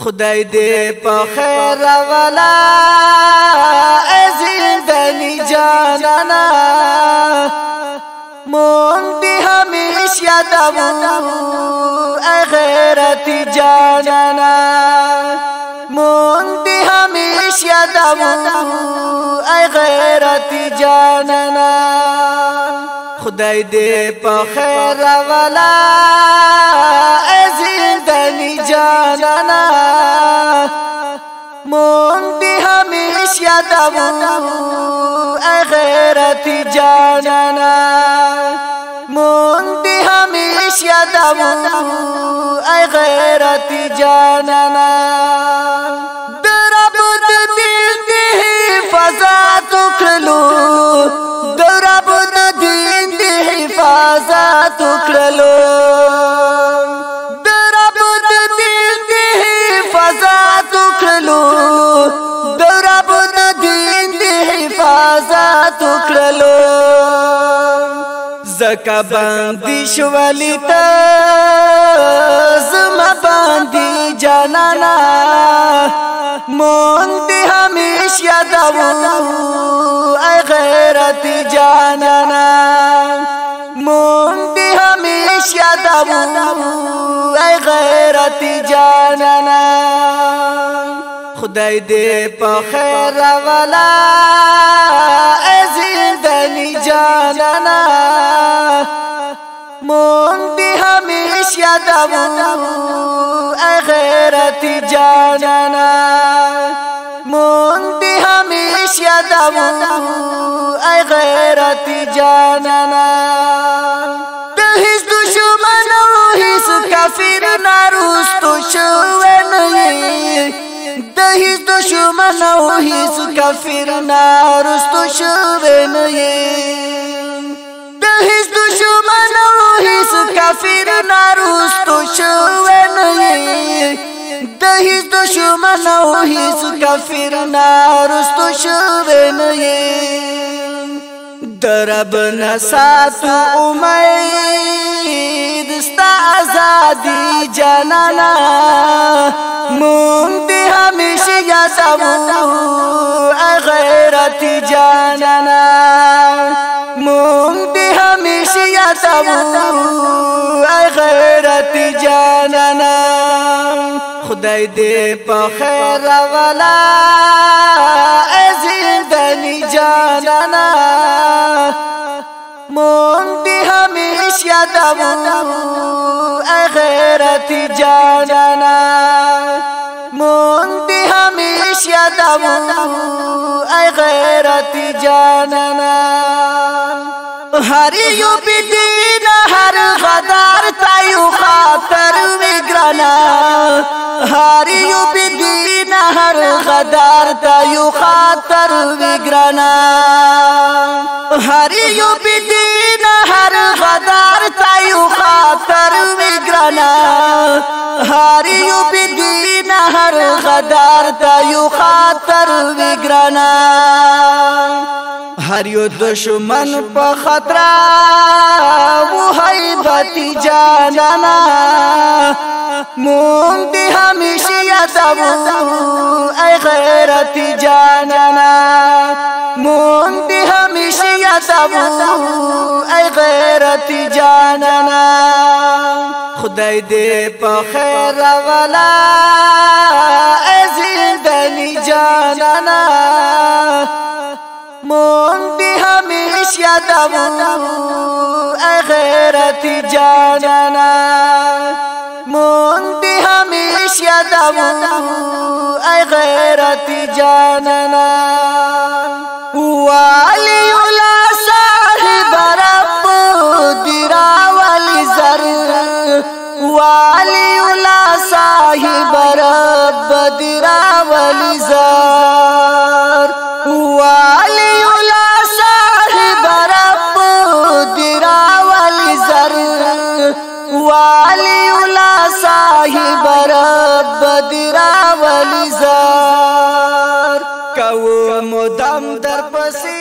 خدای دې په خیر ولا زندانی جانانا مونږ دې همیش یادوو غیرت جانانا مونږ دې همیش یادوو غیرت جانانا خدای دې په خیر ولا زندانی جانانا مونږ دې همیش یادوو غیرت جانانا مونږ دې همیش یادوو غیرت جانانا درب دین دې حفاظت وکړلو درب دین دې حفاظت وکړلو درب دین دې حفاظت وکړلو درب دین دې حفاظت وکړلو زکا باندې شوالی ته زما باندې جانانا مونږ دې همیش یادوو غیرت جانانا مونږ دې همیش یادوو غیرت جانانا خدای دې په خیر ولا زندانی جانانا مونږ دې همیش یادوو غیرت جانانا مونږ دې همیش یادوو غیرت جانانا د هیڅ دشمن او هیڅ کافر نه رستو شوی نه د هیڅ دشمن او هیڅ کافر نه رستو شوی نه د هیڅ دشمن او هیڅ کافر نه رستو شوی نه د هیڅ دشمن او هیڅ کافر نه رستو شوی نه درب نساتو امید ستا آزادی جانانا مونږ دې همیشه یادوو غیرت جانانا مونږ دې همیشه یادوو غیرت جانانا خدای دې په خیر ولا زندانی جانانا مونږ دې همیش یادوو غیرت جانانا مونږ دې همیش یادوو غیرت جانانا هر یو بدین هر غدار تایو خاطر وګرانا هر یو بدین هر غدار تایو خاطر وګرانا هر یو بدین هر غدار تایو خاطر وګرانا هر یو بدین هر غدار تایو خاطر وګرانا هر یو دشمن په خطر و هیبت جانانا مونږ دې همیشه یادوو غیرت جانانا مونږ دې همیشه یادوو غیرت جانانا خدای دې په خیر ولا زندانی جانانا مونږ دې همیش یادوو غیرت جانانا مونږ دې همیش یادوو غیرت جانانا والی ولا صاحب رب درا ولی زر والی ولا صاحب رب درا ولی زر والی ولا صاحب رب درا ولی زر والی ولا صاحب رب درا ولی زار کو مدام در پس